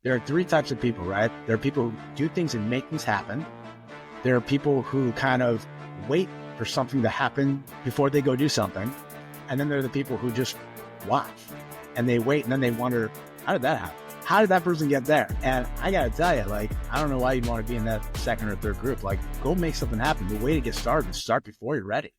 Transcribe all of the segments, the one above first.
There are three types of people, right? There are people who do things and make things happen. There are people who kind of wait for something to happen before they go do something. And then there are the people who just watch and they wait and then they wonder, how did that happen? How did that person get there? And I got to tell you, like, I don't know why you'd want to be in that second or third group. Like, go make something happen. The way to get started is start before you're ready.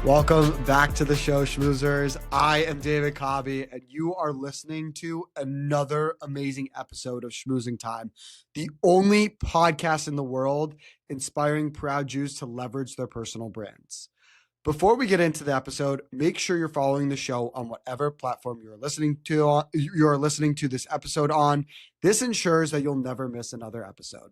Welcome back to the show, Schmoozers. I am David Cobby, and you are listening to another amazing episode of Schmoozing Time, the only podcast in the world inspiring proud Jews to leverage their personal brands. Before we get into the episode, make sure you're following the show on whatever platform you're listening to this episode on. This ensures that you'll never miss another episode.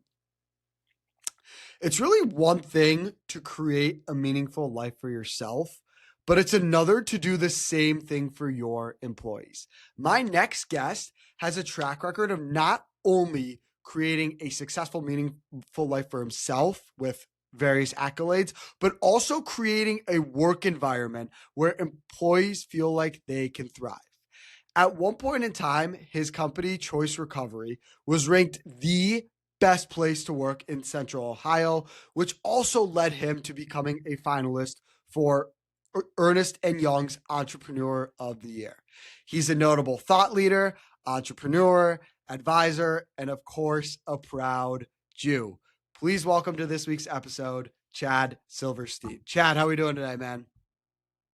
It's really one thing to create a meaningful life for yourself, but it's another to do the same thing for your employees. My next guest has a track record of not only creating a successful, meaningful life for himself with various accolades, but also creating a work environment where employees feel like they can thrive. At one point in time, his company, Choice Recovery, was ranked the best place to work in Central Ohio, which also led him to becoming a finalist for Ernst & Young's Entrepreneur of the Year. He's a notable thought leader, entrepreneur, advisor, and of course, a proud Jew. Please welcome to this week's episode, Chad Silverstein. Chad, how are we doing today, man?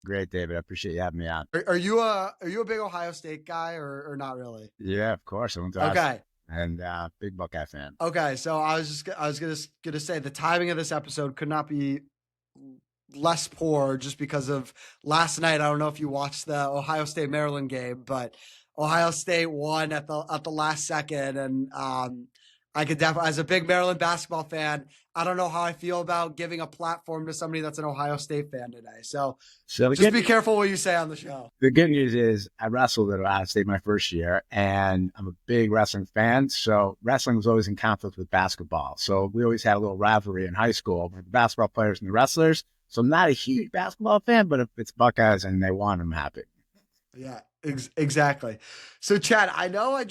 Great, David. I appreciate you having me on. Are you a big Ohio State guy or not really? Yeah, of course. I went to Okay. And big Buckeye fan. Okay, so I was gonna say the timing of this episode could not be less poor just because of last night. I don't know if you watched the Ohio State Maryland game, but Ohio State won at the last second, and I could definitely, as a big Maryland basketball fan, I don't know how I feel about giving a platform to somebody that's an Ohio State fan today. So just be careful what you say on the show. The good news is I wrestled at Ohio State my first year, and I'm a big wrestling fan. So wrestling was always in conflict with basketball. So we always had a little rivalry in high school with the basketball players and the wrestlers. So I'm not a huge basketball fan, but if it's Buckeyes and they won, I'm happy. Yeah, exactly. So Chad, I know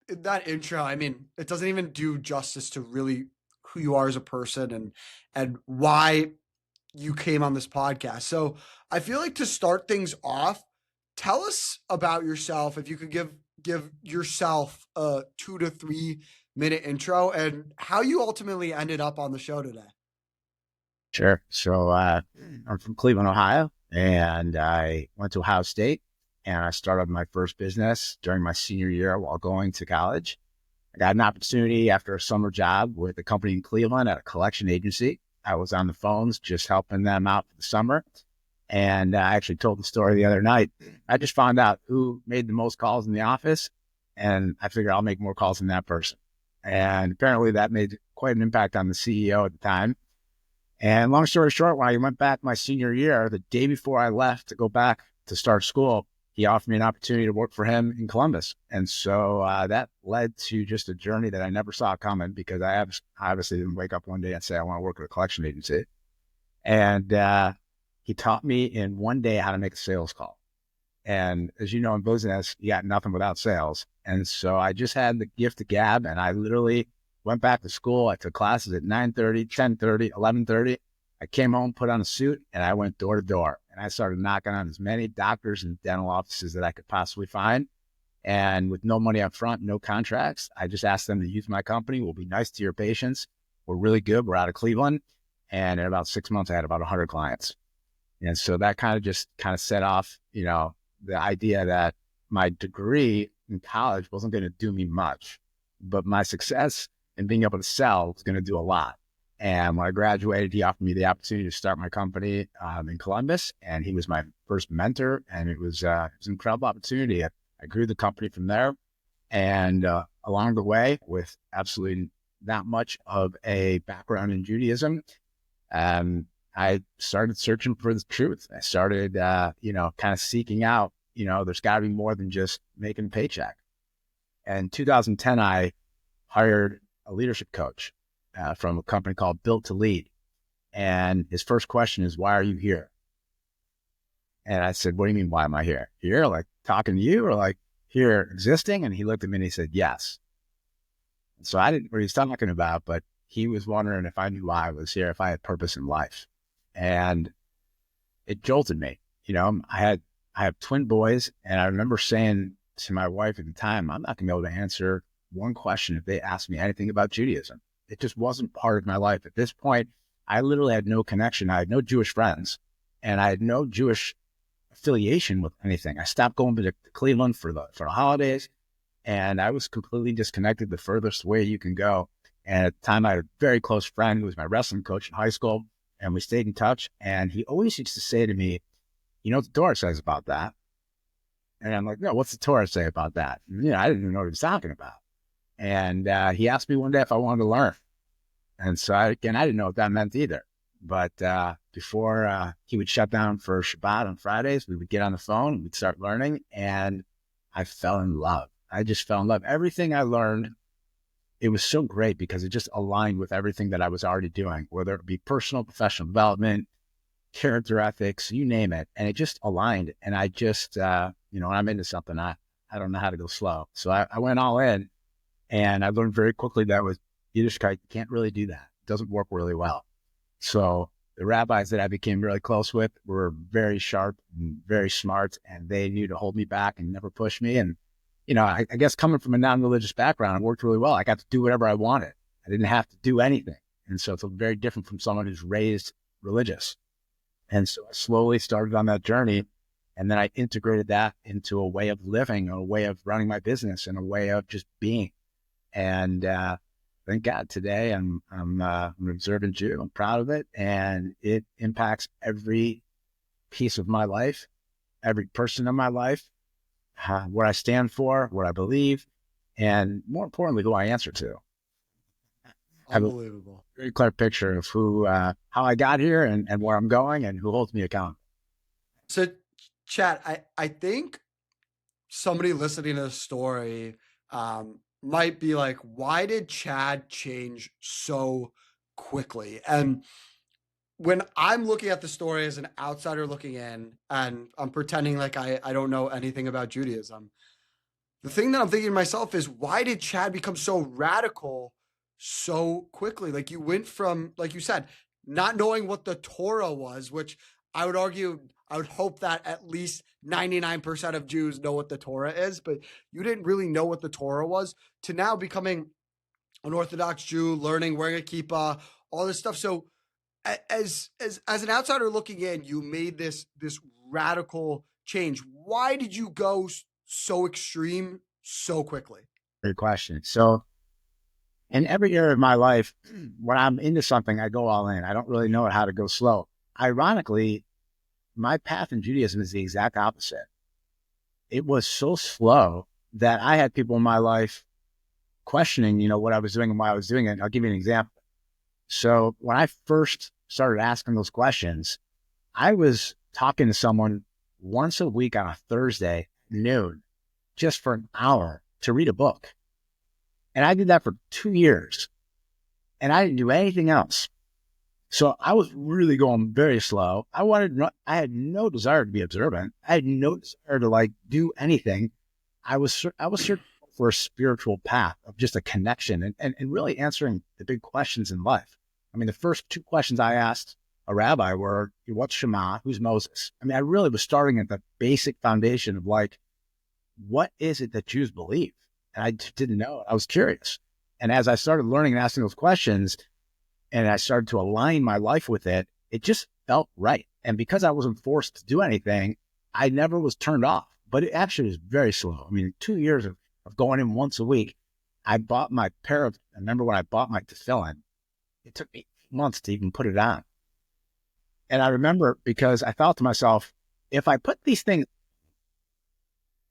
that intro, I mean, it doesn't even do justice to really who you are as a person and why you came on this podcast. So I feel like to start things off, tell us about yourself. If you could give yourself a 2 to 3 minute intro and how you ultimately ended up on the show today. Sure. So I'm from Cleveland, Ohio, and I went to Ohio State. And I started my first business during my senior year while going to college. I got an opportunity after a summer job with a company in Cleveland at a collection agency. I was on the phones just helping them out for the summer. And I actually told the story the other night. I just found out who made the most calls in the office, and I figured I'll make more calls than that person. And apparently that made quite an impact on the CEO at the time. And long story short, when I went back my senior year, the day before I left to go back to start school, he offered me an opportunity to work for him in Columbus. And so that led to just a journey that I never saw coming, because I obviously didn't wake up one day and say, I want to work at a collection agency. And he taught me in one day how to make a sales call. And as you know, in business, you got nothing without sales. And so I just had the gift of gab, and I literally went back to school. I took classes at 9:30, 10:30, 11:30. I came home, put on a suit, and I went door to door. And I started knocking on as many doctors and dental offices that I could possibly find. And with no money up front, no contracts, I just asked them to use my company. We'll be nice to your patients. We're really good. We're out of Cleveland. And in about 6 months, I had about 100 clients. And so that kind of set off, the idea that my degree in college wasn't going to do me much, but my success in being able to sell was going to do a lot. And when I graduated, he offered me the opportunity to start my company in Columbus, and he was my first mentor, and it was an incredible opportunity. I grew the company from there, and along the way, with absolutely not much of a background in Judaism, I started searching for the truth. I started, kind of seeking out, there's got to be more than just making a paycheck. And in 2010, I hired a leadership coach from a company called Built to Lead. And his first question is, why are you here? And I said, what do you mean, why am I here? Here, like talking to you, or like here existing? And he looked at me and he said, yes. So I didn't know what he was talking about, but he was wondering if I knew why I was here, if I had purpose in life. And it jolted me. I have twin boys, and I remember saying to my wife at the time, I'm not gonna be able to answer one question if they asked me anything about Judaism. It just wasn't part of my life. At this point, I literally had no connection. I had no Jewish friends, and I had no Jewish affiliation with anything. I stopped going to Cleveland for the holidays, and I was completely disconnected the furthest way you can go. And at the time, I had a very close friend who was my wrestling coach in high school, and we stayed in touch. And he always used to say to me, you know what the Torah says about that? And I'm like, no, what's the Torah say about that? And, I didn't even know what he was talking about. And he asked me one day if I wanted to learn. And so, I didn't know what that meant either. But before he would shut down for Shabbat on Fridays, we would get on the phone and we'd start learning. And I fell in love. I just fell in love. Everything I learned, it was so great because it just aligned with everything that I was already doing, whether it be personal, professional development, character ethics, you name it. And it just aligned. And I just, when I'm into something, I don't know how to go slow. So I went all in, and I learned very quickly that with Yiddishkeit, you can't really do that. It doesn't work really well. So the rabbis that I became really close with were very sharp and very smart, and they knew to hold me back and never push me. And, I guess coming from a non-religious background, it worked really well. I got to do whatever I wanted. I didn't have to do anything. And so it's very different from someone who's raised religious. And so I slowly started on that journey, and then I integrated that into a way of living, a way of running my business, and a way of just being. And thank God today I'm an observant Jew. I'm proud of it, and it impacts every piece of my life, every person in my life, what I stand for, what I believe, and more importantly, who I answer to. I have a Unbelievable. very clear picture of how I got here and where I'm going and who holds me accountable. So, Chad, I think somebody listening to the story might be like, why did Chad change so quickly? And when I'm looking at the story as an outsider looking in, and I'm pretending like I don't know anything about Judaism, the thing that I'm thinking to myself is, why did Chad become so radical so quickly? Like, you went from, like you said, not knowing what the Torah was, which I would argue, I would hope that at least 99% of Jews know what the Torah is, but you didn't really know what the Torah was, to now becoming an Orthodox Jew, learning, wearing a kippah, all this stuff. So as an outsider looking in, you made this radical change. Why did you go so extreme so quickly? Great question. So in every area of my life, when I'm into something, I go all in. I don't really know how to go slow. Ironically, my path in Judaism is the exact opposite. It was so slow that I had people in my life questioning, what I was doing and why I was doing it. I'll give you an example. So when I first started asking those questions, I was talking to someone once a week on a Thursday noon, just for an hour to read a book. And I did that for 2 years, and I didn't do anything else. So I was really going very slow. I had no desire to be observant. I had no desire to do anything. I was searching for a spiritual path of just a connection and really answering the big questions in life. I mean, the first 2 questions I asked a rabbi were, what's Shema? Who's Moses? I mean, I really was starting at the basic foundation of what is it that Jews believe? And I just didn't know. I was curious. And as I started learning and asking those questions, and I started to align my life with it, it just felt right. And because I wasn't forced to do anything, I never was turned off. But it actually was very slow. I mean, 2 years of going in once a week, I remember when I bought my tefillin, it took me months to even put it on. And I remember because I thought to myself, if I put these things,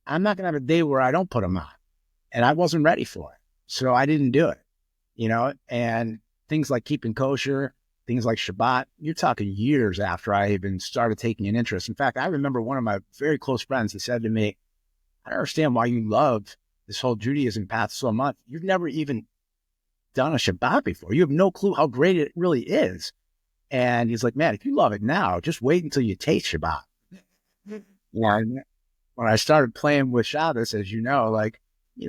I'm not going to have a day where I don't put them on. And I wasn't ready for it. So I didn't do it, and things like keeping kosher, things like Shabbat, you're talking years after I even started taking an interest. In fact, I remember one of my very close friends, he said to me, I don't understand why you love this whole Judaism path so much. You've never even done a Shabbat before. You have no clue how great it really is. And he's like, man, if you love it now, just wait until you taste Shabbat. And when I started playing with Shabbos, as you know, like,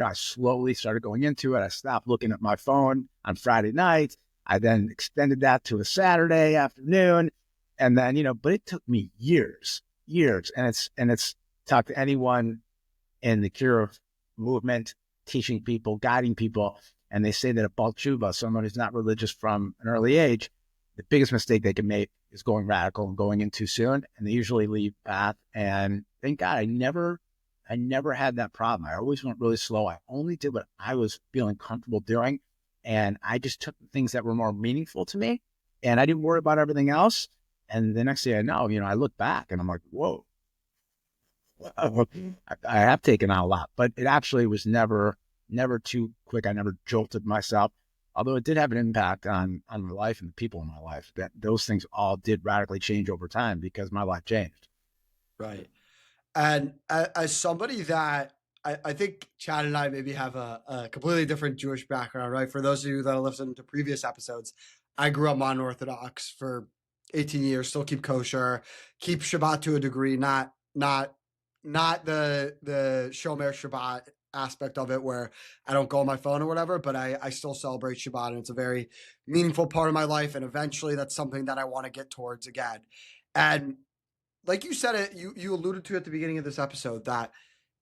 I slowly started going into it. I stopped looking at my phone on Friday nights. I then extended that to a Saturday afternoon. And then, but it took me years. And it's talk to anyone in the cure movement, teaching people, guiding people. And they say that a Baal Tshuva, someone who's not religious from an early age, the biggest mistake they can make is going radical and going in too soon. And they usually leave path. And thank God I never had that problem. I always went really slow. I only did what I was feeling comfortable doing. And I just took the things that were more meaningful to me. And I didn't worry about everything else. And the next thing I know, I look back and I'm like, whoa, I have taken on a lot, but it actually was never too quick. I never jolted myself, although it did have an impact on my life and the people in my life. That those things all did radically change over time because my life changed. Right. And as somebody that I think Chad and I maybe have a completely different Jewish background, right? For those of you that have listened to previous episodes, I grew up mono-Orthodox for 18 years, still keep kosher, keep Shabbat to a degree, not the Shomer Shabbat aspect of it where I don't go on my phone or whatever, but I still celebrate Shabbat, and it's a very meaningful part of my life. And eventually that's something that I want to get towards again. And like you said, you alluded to at the beginning of this episode that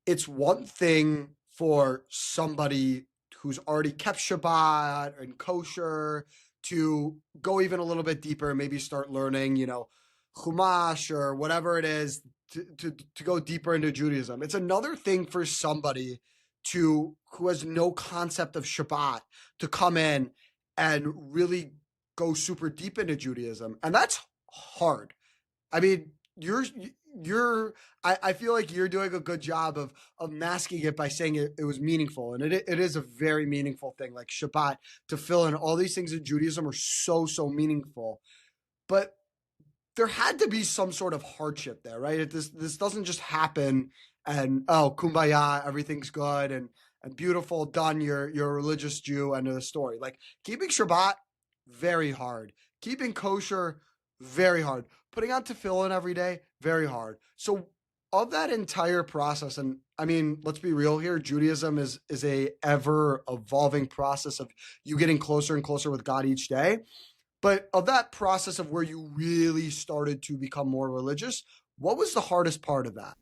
it's one thing for somebody who's already kept Shabbat and kosher to go even a little bit deeper and maybe start learning, Chumash or whatever it is to go deeper into Judaism. It's another thing for somebody who has no concept of Shabbat to come in and really go super deep into Judaism. And that's hard. I mean, I feel like you're doing a good job of masking it by saying it was meaningful. And it is a very meaningful thing. Like Shabbat, to fill in all these things in Judaism are so, so meaningful. But there had to be some sort of hardship there, right? This doesn't just happen and kumbaya, everything's good and beautiful, done. You're a religious Jew, end of the story. Like keeping Shabbat, very hard. Keeping kosher, very hard. Putting on tefillin every day, very hard. So of that entire process, and I mean, let's be real here, Judaism is a ever evolving process of you getting closer and closer with God each day. But of that process of where you really started to become more religious, what was the hardest part of that?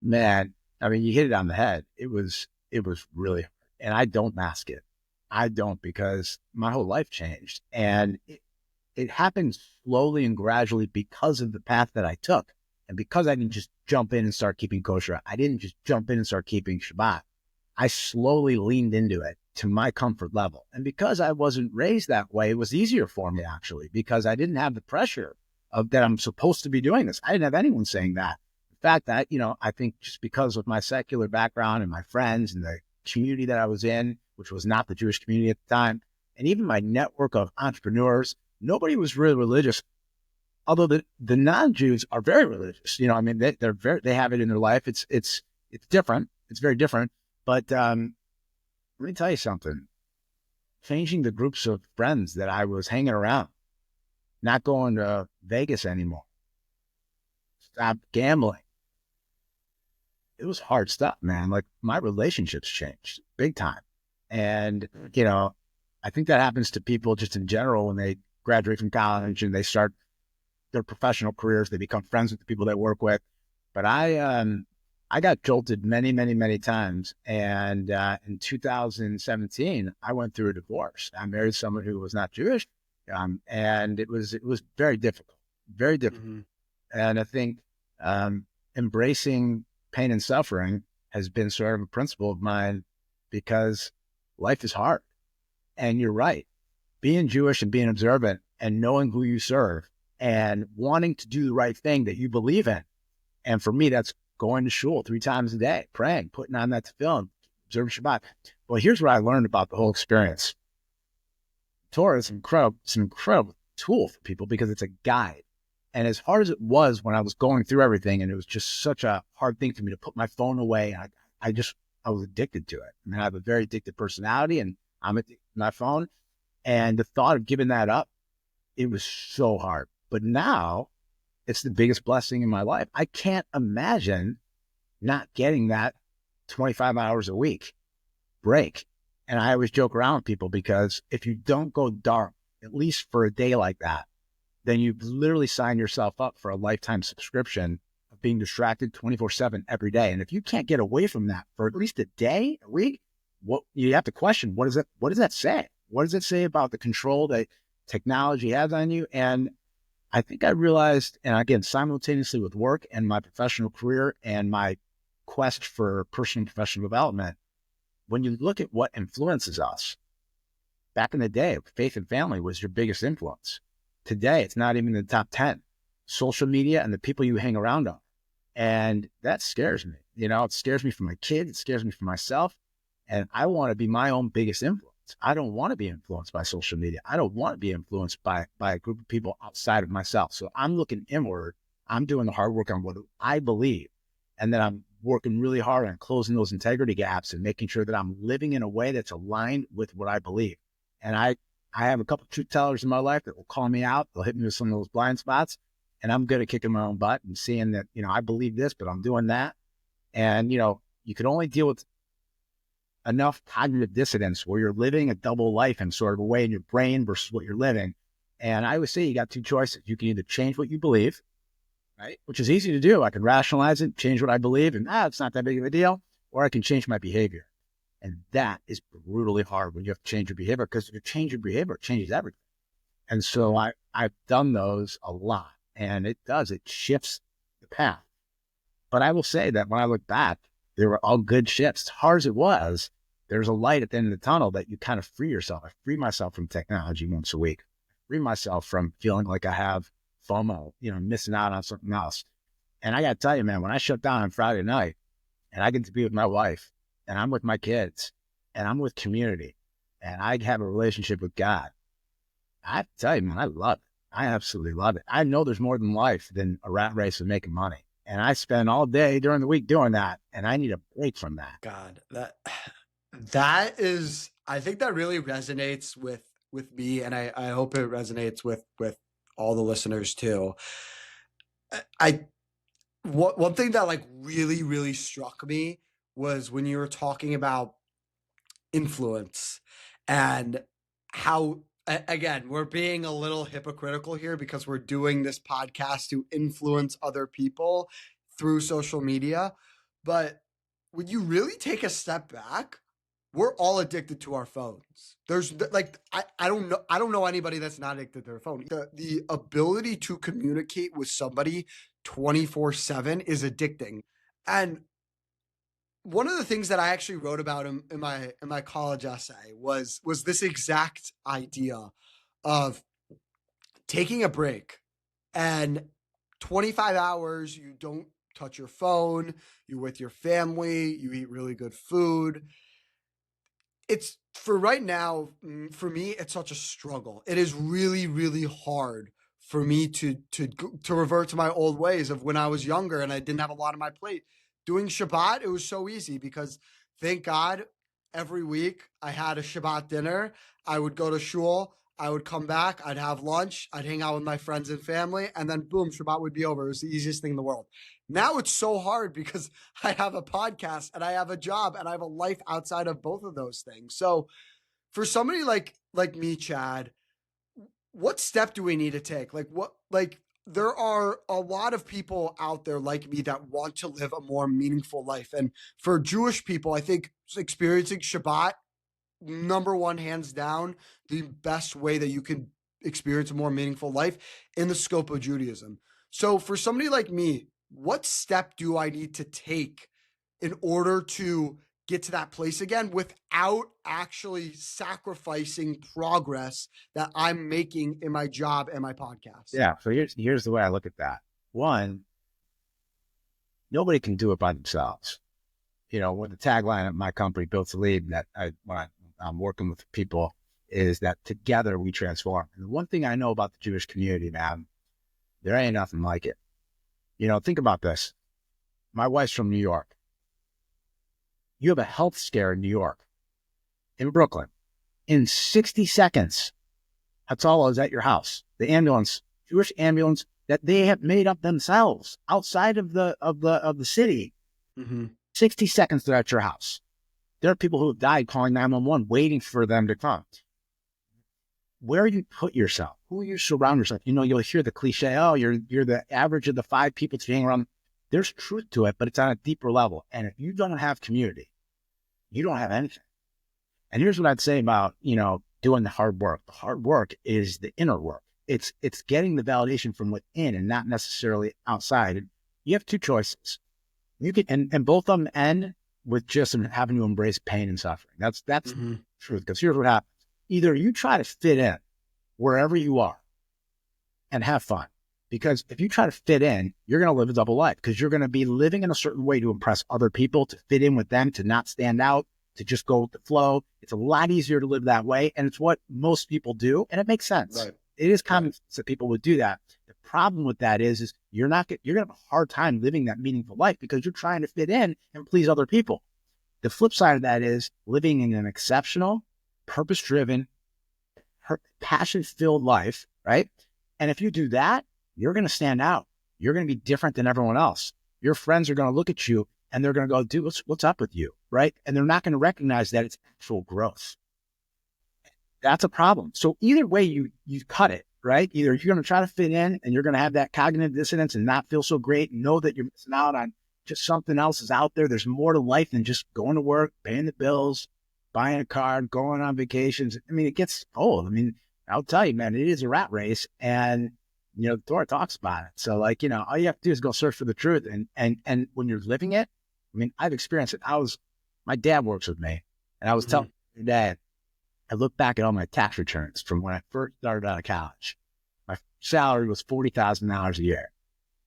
Man, I mean, you hit it on the head. It was really hard. And I don't mask it. I don't, because my whole life changed. And it happened slowly and gradually because of the path that I took. And because I didn't just jump in and start keeping kosher, I didn't just jump in and start keeping Shabbat. I slowly leaned into it to my comfort level. And because I wasn't raised that way, it was easier for me, actually, because I didn't have the pressure of that I'm supposed to be doing this. I didn't have anyone saying that. In fact, I think just because of my secular background and my friends and the community that I was in, which was not the Jewish community at the time, and even my network of entrepreneurs, nobody was really religious. Although the non-Jews are very religious, they have it in their life. It's different. It's very different. But let me tell you something. Changing the groups of friends that I was hanging around, not going to Vegas anymore, stop gambling. It was hard stuff, man. Like my relationships changed big time. And, I think that happens to people just in general when they graduate from college and they start their professional careers. They become friends with the people they work with. But I got jolted many, many, many times. And in 2017, I went through a divorce. I married someone who was not Jewish. And it was very difficult, very difficult. Mm-hmm. And I think embracing pain and suffering has been sort of a principle of mine, because life is hard. And you're right. Being Jewish and being observant and knowing who you serve and wanting to do the right thing that you believe in. And for me, that's going to shul 3 times a day, praying, putting on that tefillin, observing Shabbat. Well, here's what I learned about the whole experience. Torah is an incredible tool for people because it's a guide. And as hard as it was when I was going through everything, and it was just such a hard thing for me to put my phone away, I was addicted to it. I mean, I have a very addicted personality, and I'm addicted to my phone. And the thought of giving that up it was so hard. But now it's the biggest blessing in my life. I can't imagine not getting that 25 hours a week break. And I always joke around with people because if you don't go dark, at least for a day like that, then you've literally signed yourself up for a lifetime subscription of being distracted 24/7 every day. And if you can't get away from that for at least a day, a week, what you have to question, what does that say? What does it say about the control that technology has on you? And I think I realized, and again, simultaneously with work and my professional career and my quest for personal and professional development, when you look at what influences us, back in the day, faith and family was your biggest influence. Today, it's not even in the top 10. Social media and the people you hang around on. And that scares me. It scares me for my kids. It scares me for myself. And I want to be my own biggest influence. I don't want to be influenced by social media. I don't want to be influenced by a group of people outside of myself. So I'm looking inward. I'm doing the hard work on what I believe. And then I'm working really hard on closing those integrity gaps and making sure that I'm living in a way that's aligned with what I believe. And I have a couple of truth tellers in my life that will call me out. They'll hit me with some of those blind spots. And I'm good at kicking my own butt and seeing that, I believe this, but I'm doing that. And, you can only deal with enough cognitive dissonance where you're living a double life in sort of a way in your brain versus what you're living. And I always say you got two choices. You can either change what you believe, right? Which is easy to do. I can rationalize it, change what I believe, and it's not that big of a deal. Or I can change my behavior. And that is brutally hard when you have to change your behavior, because if you change your behavior, it changes everything. And so I've done those a lot, and it shifts the path. But I will say that when I look back, they were all good shifts. As hard as it was, there's a light at the end of the tunnel that you kind of free yourself. I free myself from technology once a week. I free myself from feeling like I have FOMO, missing out on something else. And I got to tell you, man, when I shut down on Friday night and I get to be with my wife and I'm with my kids and I'm with community and I have a relationship with God, I have to tell you, man, I love it. I absolutely love it. I know there's more than life than a rat race of making money. And I spend all day during the week doing that. And I need a break from that. God, that is, I think that really resonates with me. And I hope it resonates with all the listeners too. One thing that like really, really struck me was when you were talking about influence and how, again, we're being a little hypocritical here because we're doing this podcast to influence other people through social media. But when you really take a step back, we're all addicted to our phones. There's like, I don't know anybody that's not addicted to their phone. The ability to communicate with somebody 24/7 is addicting. And one of the things that I actually wrote about in my college essay was this exact idea of taking a break and 25 hours you don't touch your phone, you're with your family, you eat really good food. It's for right now, for me, it's such a struggle. It is really, really hard for me to revert to my old ways of when I was younger and I didn't have a lot on my plate. Doing Shabbat, it was so easy because thank God every week I had a Shabbat dinner. I would go to shul, I would come back, I'd have lunch, I'd hang out with my friends and family, and then boom, Shabbat would be over. It was the easiest thing in the world. Now it's so hard because I have a podcast and I have a job and I have a life outside of both of those things. So for somebody like me, Chad, what step do we need to take? There are a lot of people out there like me that want to live a more meaningful life. And for Jewish people, I think experiencing Shabbat, number one, hands down, the best way that you can experience a more meaningful life in the scope of Judaism. So for somebody like me, what step do I need to take in order to get to that place again without actually sacrificing progress that I'm making in my job and my podcast? Yeah. So here's the way I look at that. One, nobody can do it by themselves. With the tagline of my company, Built to Lead, that when I'm working with people, is that together we transform. And the one thing I know about the Jewish community, man, there ain't nothing like it. Think about this. My wife's from New York. You have a health scare in New York, in Brooklyn, in 60 seconds. That's all is at your house. The ambulance, Jewish ambulance that they have made up themselves outside of the city. Mm-hmm. 60 seconds they're at your house. There are people who have died calling 911, waiting for them to come. Where you put yourself, who you surround yourself. You know, you'll hear the cliche, oh, you're the average of the 5 people to hang around. There's truth to it, but it's on a deeper level. And if you don't have community, you don't have anything. And here's what I'd say about, doing the hard work. The hard work is the inner work. It's getting the validation from within and not necessarily outside. And you have 2 choices. You can, and both of them end with just having to embrace pain and suffering. That's Mm-hmm. the truth. Because here's what happens. Either you try to fit in wherever you are and have fun. Because if you try to fit in, you're going to live a double life, because you're going to be living in a certain way to impress other people, to fit in with them, to not stand out, to just go with the flow. It's a lot easier to live that way. And it's what most people do. And it makes sense. Right. It is common sense that people would do that. The problem with that is you're going to have a hard time living that meaningful life because you're trying to fit in and please other people. The flip side of that is living in an exceptional, purpose-driven, passion-filled life, right? And if you do that, you're going to stand out. You're going to be different than everyone else. Your friends are going to look at you and they're going to go, dude, what's up with you, right? And they're not going to recognize that it's actual growth. That's a problem. So either way you cut it, right? Either you're going to try to fit in and you're going to have that cognitive dissonance and not feel so great, and know that you're missing out on just something else is out there. There's more to life than just going to work, paying the bills, buying a car, going on vacations. I mean, it gets old. I mean, I'll tell you, man, it is a rat race. And, the Torah talks about it. So all you have to do is go search for the truth. And when you're living it, I mean, I've experienced it. My dad works with me, and I was telling my dad, I look back at all my tax returns from when I first started out of college. My salary was $40,000 a year.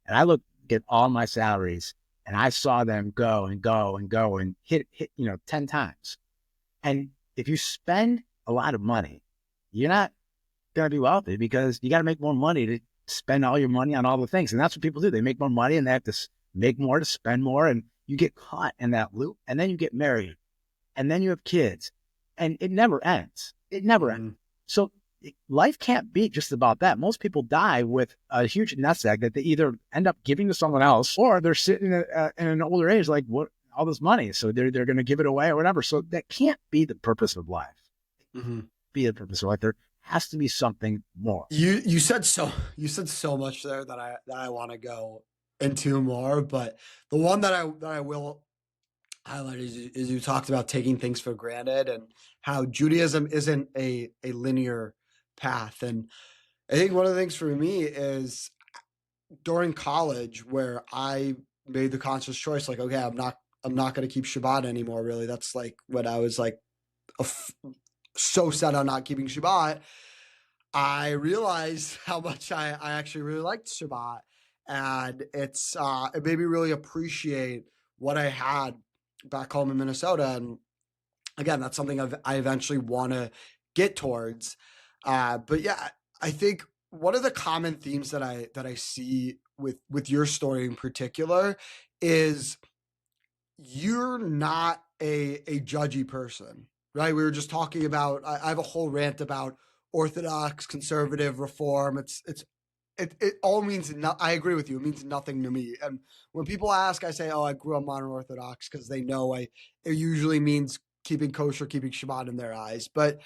And I looked at all my salaries and I saw them go and go and go and hit 10 times. And if you spend a lot of money, you're not going to be wealthy, because you got to make more money to spend all your money on all the things. And that's what people do. They make more money and they have to make more to spend more. And you get caught in that loop, and then you get married, and then you have kids, and it never ends. It never ends. So life can't be just about that. Most people die with a huge nest egg that they either end up giving to someone else, or they're sitting in an older age, like, what, all this money. So they're going to give it away or whatever. So that can't be the purpose of life. Be the purpose of life. There has to be something more. You said so much there that I want to go into more, but the one that I will highlight is you talked about taking things for granted and how Judaism isn't a linear path. And I think one of the things for me is during college, where I made the conscious choice, like, okay, I'm not going to keep Shabbat anymore. Really, that's like when I was like so set on not keeping Shabbat. I realized how much I actually really liked Shabbat, and it made me really appreciate what I had back home in Minnesota. And again, that's something I eventually want to get towards. But yeah, I think one of the common themes that I see with your story in particular is you're not a judgy person, right? We were just talking about, I have a whole rant about Orthodox, conservative, reform. It all means I agree with you. It means nothing to me. And when people ask, I say, "Oh, I grew up modern Orthodox," because they know it usually means keeping kosher, keeping Shabbat in their eyes. But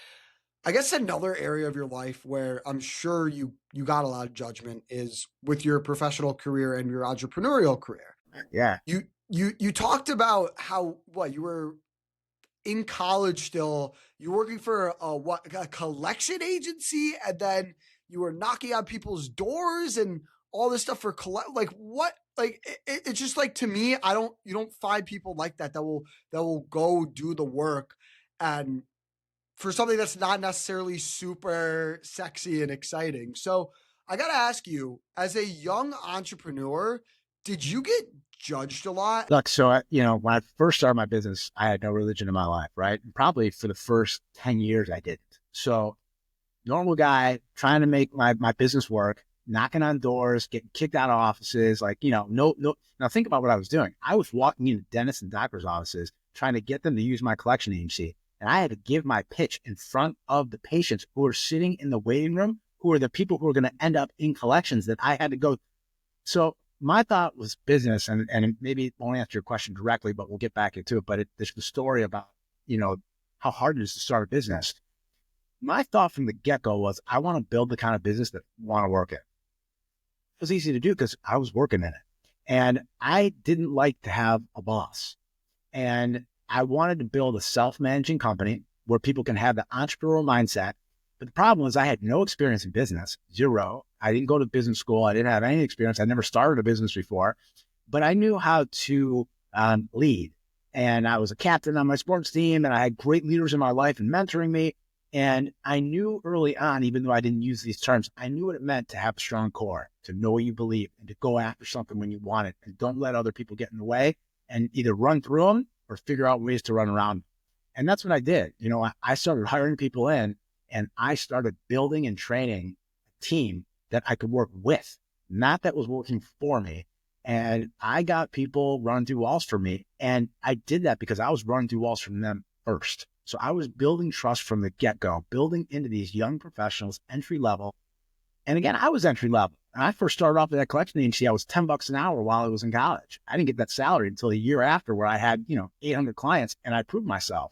I guess another area of your life where I'm sure you got a lot of judgment is with your professional career and your entrepreneurial career. Yeah. You talked about how you were in college still, you're working for a collection agency, and then you were knocking on people's doors and all this stuff for it's just like, to me, you don't find people like that will go do the work and for something that's not necessarily super sexy and exciting. So I got to ask you, as a young entrepreneur, did you get judged a lot? Look, so, when I first started my business, I had no religion in my life, right? And probably for the first 10 years, I didn't. So normal guy trying to make my business work, knocking on doors, getting kicked out of offices, no. Now think about what I was doing. I was walking into dentists and doctors' offices, trying to get them to use my collection agency. And I had to give my pitch in front of the patients who are sitting in the waiting room, who are the people who are going to end up in collections that I had to go. So my thought was business, and maybe it won't answer your question directly, but we'll get back into it. But there's the story about, how hard it is to start a business. My thought from the get-go was I want to build the kind of business that I want to work in. It was easy to do because I was working in it. And I didn't like to have a boss. And I wanted to build a self-managing company where people can have the entrepreneurial mindset. But the problem was I had no experience in business, zero. I didn't go to business school. I didn't have any experience. I never started a business before, but I knew how to lead. And I was a captain on my sports team, and I had great leaders in my life and mentoring me. And I knew early on, even though I didn't use these terms, I knew what it meant to have a strong core, to know what you believe, and to go after something when you want it. And don't let other people get in the way, and either run through them or figure out ways to run around them. And that's what I did. I started hiring people in, and I started building and training a team that I could work with, not that was working for me. And I got people running through walls for me. And I did that because I was running through walls from them first. So I was building trust from the get-go, building into these young professionals, entry level. And again, I was entry level. When I first started off at that collection agency, I was $10 an hour while I was in college. I didn't get that salary until a year after, where I had, 800 clients, and I proved myself.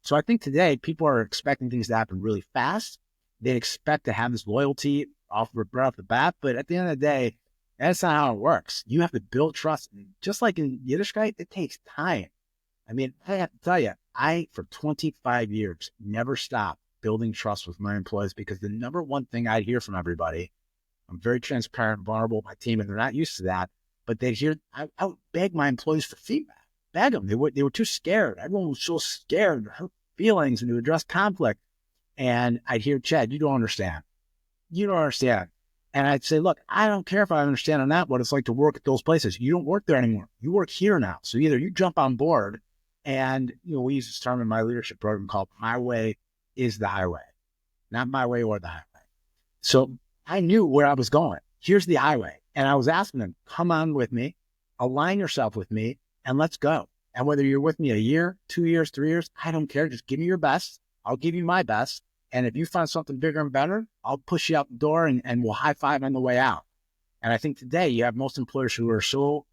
So I think today people are expecting things to happen really fast. They expect to have this loyalty right off the bat. But at the end of the day, that's not how it works. You have to build trust. And just like in Yiddishkeit, it takes time. I mean, I have to tell you, for 25 years, never stopped building trust with my employees, because the number one thing I'd hear from everybody, I'm very transparent, vulnerable with my team, and they're not used to that, but they'd hear, I would beg my employees for feedback, beg them. They were too scared. Everyone was so scared to hurt feelings and to address conflict. And I'd hear, Chad, you don't understand. You don't understand. And I'd say, look, I don't care if I understand or not what it's like to work at those places. You don't work there anymore. You work here now. So either you jump on board, and we use this term in my leadership program called "My way is the highway," not my way or the highway. So I knew where I was going. Here's the highway. And I was asking them, come on with me, align yourself with me, and let's go. And whether you're with me a year, 2 years, 3 years, I don't care. Just give me your best. I'll give you my best. And if you find something bigger and better, I'll push you out the door, and we'll high five on the way out. And I think today you have most employers who are so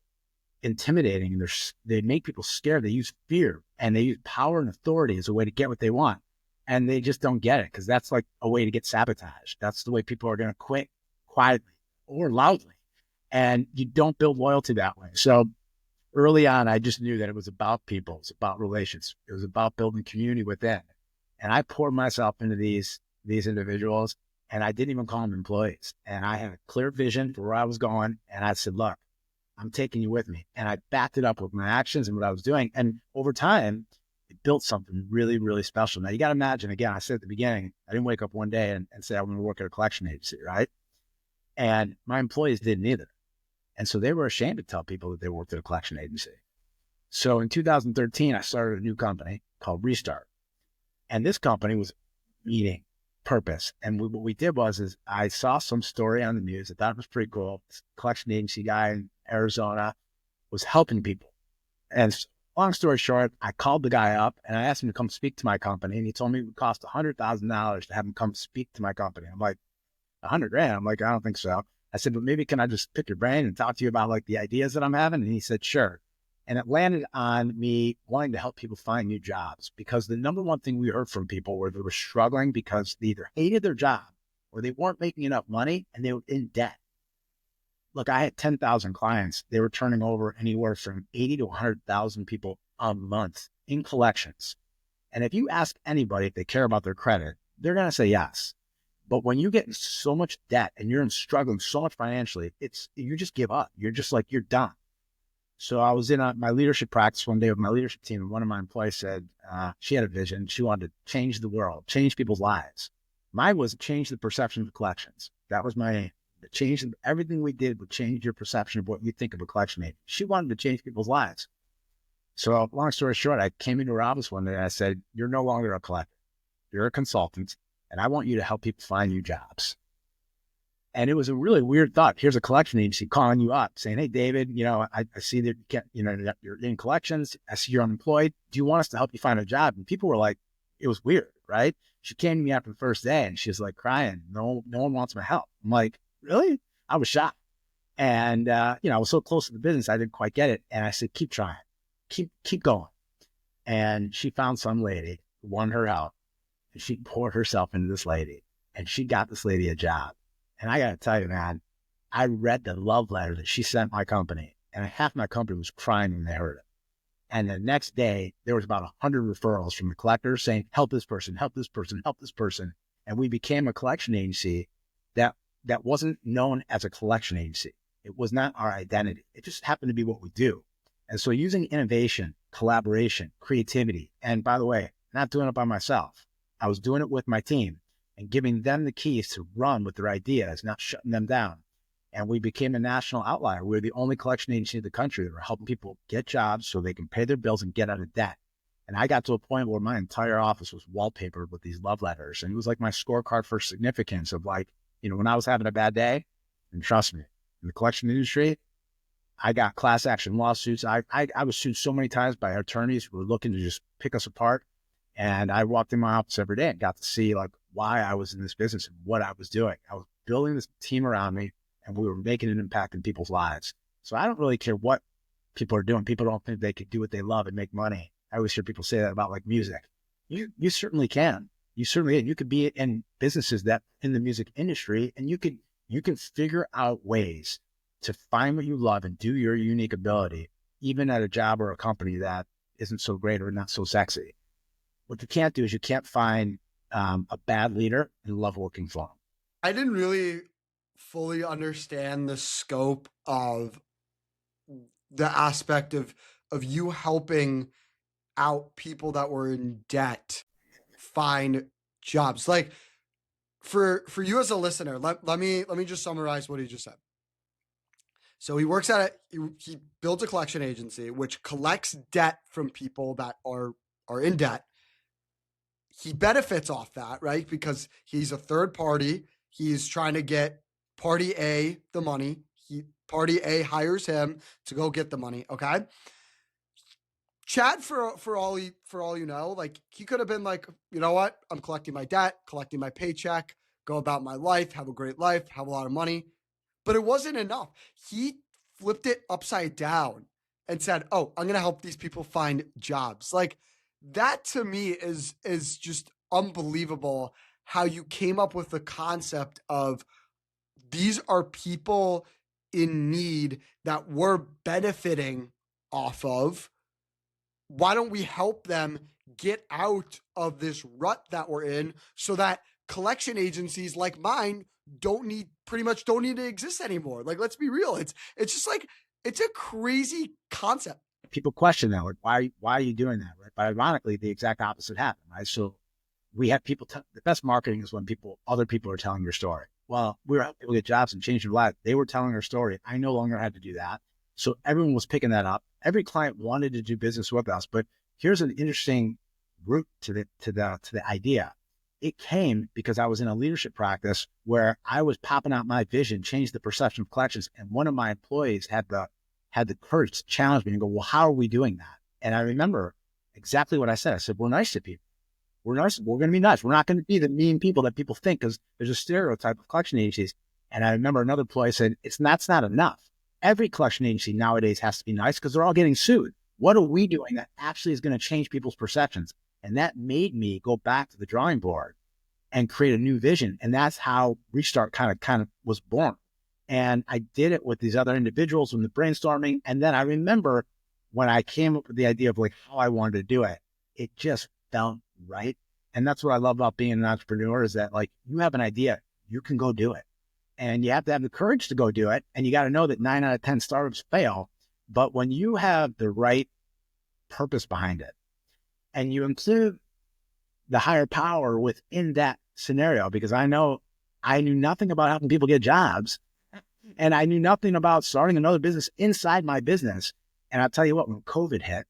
intimidating, and they make people scared. They use fear, and they use power and authority as a way to get what they want. And they just don't get it, because that's like a way to get sabotaged. That's the way people are going to quit quietly or loudly. And you don't build loyalty that way. So early on, I just knew that it was about people. It's about relations. It was about building community within. And I poured myself into these individuals, and I didn't even call them employees. And I had a clear vision for where I was going. And I said, look, I'm taking you with me. And I backed it up with my actions and what I was doing. And over time, it built something really, really special. Now, you got to imagine, again, I said at the beginning, I didn't wake up one day and say, I'm going to work at a collection agency, right? And my employees didn't either. And so they were ashamed to tell people that they worked at a collection agency. So in 2013, I started a new company called Restart. And this company was meeting purpose. And what we did is I saw some story on the news. I thought it was pretty cool. This collection agency guy in Arizona was helping people. And long story short, I called the guy up and I asked him to come speak to my company. And he told me it would cost $100,000 to have him come speak to my company. I'm like, $100,000? I'm like, I don't think so. I said, but maybe can I just pick your brain and talk to you about like the ideas that I'm having? And he said, sure. And it landed on me wanting to help people find new jobs, because the number one thing we heard from people were they were struggling because they either hated their job or they weren't making enough money and they were in debt. Look, I had 10,000 clients. They were turning over anywhere from 80 to 100,000 people a month in collections. And if you ask anybody if they care about their credit, they're going to say yes. But when you get in so much debt and you're struggling so much financially, you just give up. You're just like, you're done. So I was in my leadership practice one day with my leadership team, and one of my employees said she had a vision. She wanted to change the world, change people's lives. Mine was change the perception of collections. That was my aim. Change everything we did would change your perception of what you think of a collection agent. She wanted to change people's lives. So long story short, I came into her office one day and I said, you're no longer a collector. You're a consultant, and I want you to help people find new jobs. And it was a really weird thought. Here's a collection agency calling you up saying, hey, David, I see that you're in collections. I see you're unemployed. Do you want us to help you find a job? And people were like, it was weird, right? She came to me after the first day and she was like crying. No one wants my help. I'm like, really? I was shocked. And, I was so close to the business, I didn't quite get it. And I said, keep trying, keep going. And she found some lady who wanted her help, and she poured herself into this lady, and she got this lady a job. And I got to tell you, man, I read the love letter that she sent my company, and half my company was crying when they heard it. And the next day, there was about 100 referrals from the collectors saying, help this person, help this person, help this person. And we became a collection agency that wasn't known as a collection agency. It was not our identity. It just happened to be what we do. And so using innovation, collaboration, creativity, and by the way, not doing it by myself. I was doing it with my team and giving them the keys to run with their ideas, not shutting them down. And we became a national outlier. We're the only collection agency in the country that were helping people get jobs so they can pay their bills and get out of debt. And I got to a point where my entire office was wallpapered with these love letters. And it was like my scorecard for significance of like, when I was having a bad day, and trust me, in the collection industry, I got class action lawsuits. I was sued so many times by attorneys who were looking to just pick us apart. And I walked in my office every day and got to see like why I was in this business and what I was doing. I was building this team around me, and we were making an impact in people's lives. So I don't really care what people are doing. People don't think they can do what they love and make money. I always hear people say that about like music. You certainly can. You certainly can. You could be in businesses that in the music industry, and you can figure out ways to find what you love and do your unique ability, even at a job or a company that isn't so great or not so sexy. What you can't do is you can't find a bad leader and love working for them. I didn't really fully understand the scope of the aspect of you helping out people that were in debt find jobs. Like for you as a listener, let me just summarize what he just said. So he works at he builds a collection agency which collects debt from people that are in debt. He benefits off that, right? Because he's a third party. He's trying to get party A the money. Party A hires him to go get the money. Okay. Chad, for all you know, like he could have been like, you know what? I'm collecting my debt, collecting my paycheck, go about my life, have a great life, have a lot of money. But it wasn't enough. He flipped it upside down and said, oh, I'm going to help these people find jobs. Like that to me is just unbelievable how you came up with the concept of these are people in need that we're benefiting off of. Why don't we help them get out of this rut that we're in so that collection agencies like mine don't need to exist anymore? Like, let's be real. It's just like, it's a crazy concept. People question that, like, why are you doing that? Right? But ironically, the exact opposite happened, right? So we have people, the best marketing is when other people are telling your story. Well, we were helping people get jobs and change their lives. They were telling their story. I no longer had to do that. So everyone was picking that up. Every client wanted to do business with us, but here's an interesting route to the idea. It came because I was in a leadership practice where I was popping out my vision, changed the perception of collections. And one of my employees had the courage to challenge me and go, well, how are we doing that? And I remember exactly what I said. I said, we're nice to people. We're nice. We're going to be nice. We're not going to be the mean people that people think, because there's a stereotype of collection agencies. And I remember another employee said, that's not enough. Every collection agency nowadays has to be nice because they're all getting sued. What are we doing that actually is going to change people's perceptions? And that made me go back to the drawing board and create a new vision. And that's how Restart kind of was born. And I did it with these other individuals in the brainstorming. And then I remember when I came up with the idea of like how I wanted to do it, it just felt right. And that's what I love about being an entrepreneur is that like you have an idea, you can go do it. And you have to have the courage to go do it. And you got to know that 9 out of 10 startups fail. But when you have the right purpose behind it and you include the higher power within that scenario, because I know I knew nothing about helping people get jobs and I knew nothing about starting another business inside my business. And I'll tell you what, when COVID hit,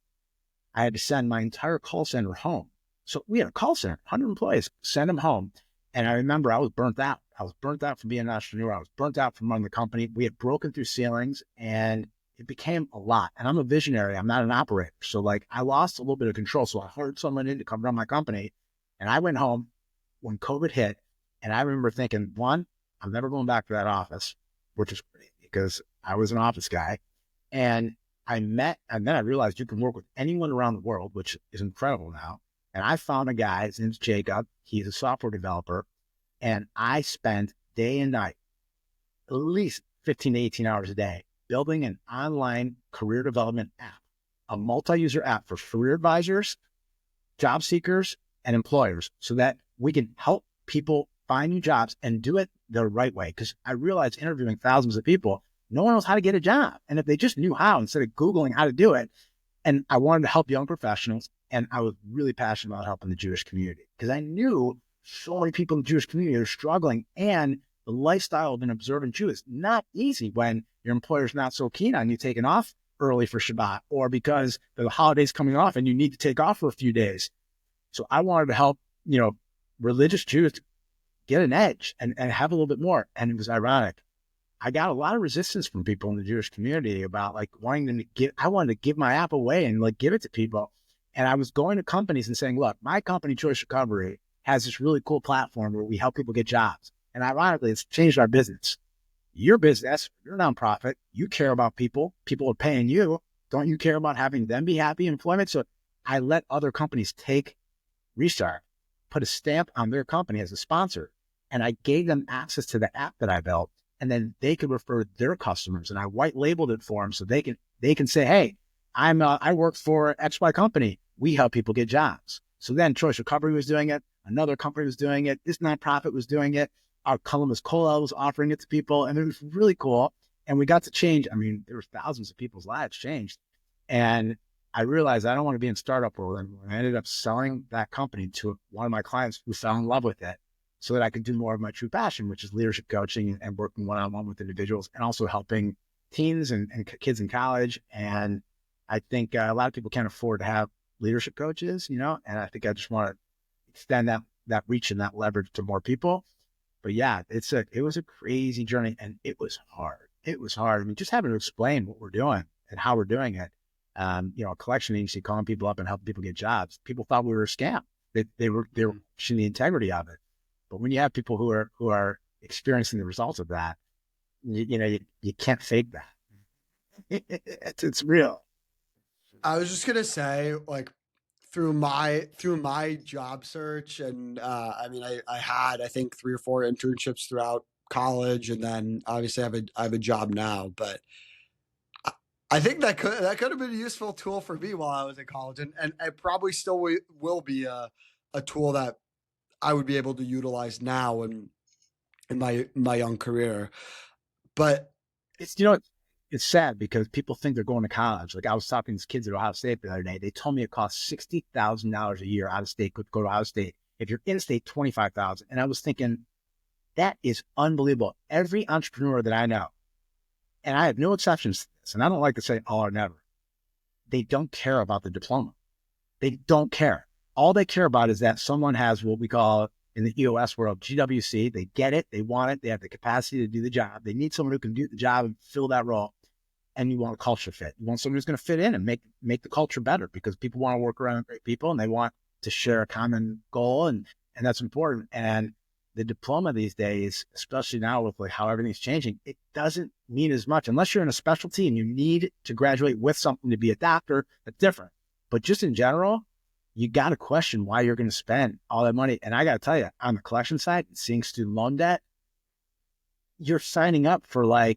I had to send my entire call center home. So we had a call center, 100 employees, send them home. And I remember I was burnt out. I was burnt out from being an entrepreneur. I was burnt out from running the company. We had broken through ceilings and it became a lot. And I'm a visionary. I'm not an operator. So like I lost a little bit of control. So I hired someone in to come run my company. And I went home when COVID hit, and I remember thinking, one, I'm never going back to that office, which is great because I was an office guy. And and then I realized you can work with anyone around the world, which is incredible now. And I found a guy, his name's Jacob. He's a software developer. And I spent day and night, at least 15 to 18 hours a day, building an online career development app, a multi-user app for career advisors, job seekers, and employers so that we can help people find new jobs and do it the right way. Because I realized interviewing thousands of people, no one knows how to get a job. And if they just knew how instead of Googling how to do it, and I wanted to help young professionals, and I was really passionate about helping the Jewish community because I knew so many people in the Jewish community are struggling, and the lifestyle of an observant Jew is not easy when your employer's not so keen on you taking off early for Shabbat, or because the holiday's coming off and you need to take off for a few days. So I wanted to help, religious Jews get an edge and have a little bit more. And it was ironic. I got a lot of resistance from people in the Jewish community about wanting them to I wanted to give my app away and give it to people. And I was going to companies and saying, look, my company, Choice Recovery, has this really cool platform where we help people get jobs. And ironically, it's changed our business. Your business, you're a nonprofit, you care about people are paying you. Don't you care about having them be happy in employment? So I let other companies take Restart, put a stamp on their company as a sponsor, and I gave them access to the app that I built, and then they could refer their customers, and I white labeled it for them so they can say, hey, I work for XY company. We help people get jobs. So then Choice Recovery was doing it. Another company was doing it. This nonprofit was doing it. Our Columbus Cola was offering it to people, and it was really cool. And we got to change. I mean, there were thousands of people's lives changed. And I realized I don't want to be in startup world anymore. I ended up selling that company to one of my clients who fell in love with it so that I could do more of my true passion, which is leadership coaching and working one-on-one with individuals, and also helping teens and kids in college. And I think a lot of people can't afford to have leadership coaches, and I think I just want to extend that reach and that leverage to more people. But yeah, it was a crazy journey, and it was hard. It was hard. I mean, just having to explain what we're doing and how we're doing it. A collection agency calling people up and helping people get jobs. People thought we were a scam. They were questioning the integrity of it. But when you have people who are experiencing the results of that, you can't fake that. It's real. I was just gonna say, through my job search, and I had, I think, 3 or 4 internships throughout college, and then obviously I have a job now. But I think that could have been a useful tool for me while I was in college, and it probably still will be a tool that I would be able to utilize now in my young career. But It's it's sad because people think they're going to college. Like I was talking to these kids at Ohio State the other day. They told me it costs $60,000 a year out of state to go to Ohio State. If you're in state, $25,000. And I was thinking, that is unbelievable. Every entrepreneur that I know, and I have no exceptions to this, and I don't like to say all or never, they don't care about the diploma. They don't care. All they care about is that someone has what we call in the EOS world, GWC. They get it. They want it. They have the capacity to do the job. They need someone who can do the job and fill that role. And you want a culture fit. You want someone who's going to fit in and make the culture better, because people want to work around great people and they want to share a common goal. And that's important. And the diploma these days, especially now with how everything's changing, it doesn't mean as much unless you're in a specialty and you need to graduate with something to be a doctor. That's different. But just in general, you got to question why you're going to spend all that money. And I got to tell you, on the collection side, seeing student loan debt, you're signing up for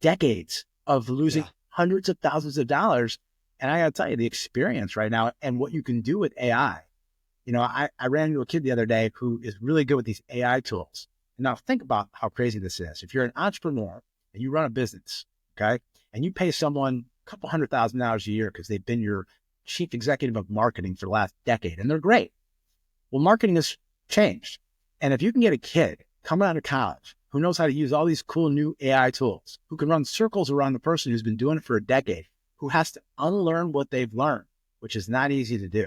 decades of losing hundreds of thousands of dollars. And I got to tell you, the experience right now and what you can do with AI. I ran into a kid the other day who is really good with these AI tools. And now think about how crazy this is. If you're an entrepreneur and you run a business, okay, and you pay someone a couple $100,000 a year because they've been your chief executive of marketing for the last decade, and they're great. Well, marketing has changed. And if you can get a kid coming out of college who knows how to use all these cool new AI tools, who can run circles around the person who's been doing it for a decade, who has to unlearn what they've learned, which is not easy to do.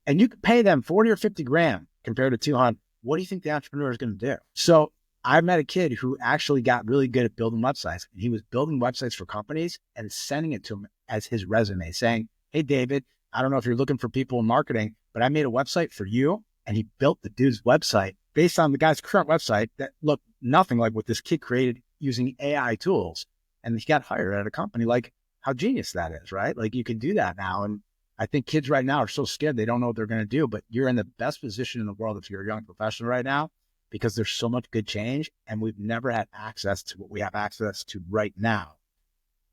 And you can pay them 40 or 50 grand compared to 200. What do you think the entrepreneur is going to do? So I met a kid who actually got really good at building websites. He was building websites for companies and sending it to them as his resume, saying, hey, David, I don't know if you're looking for people in marketing, but I made a website for you And he built the dude's website based on the guy's current website that looked nothing like what this kid created using AI tools. And he got hired at a company. Like, how genius that is, right? Like, you can do that now. And I think kids right now are so scared they don't know what they're going to do, but you're in the best position in the world if you're a young professional right now, because there's so much good change and we've never had access to what we have access to right now.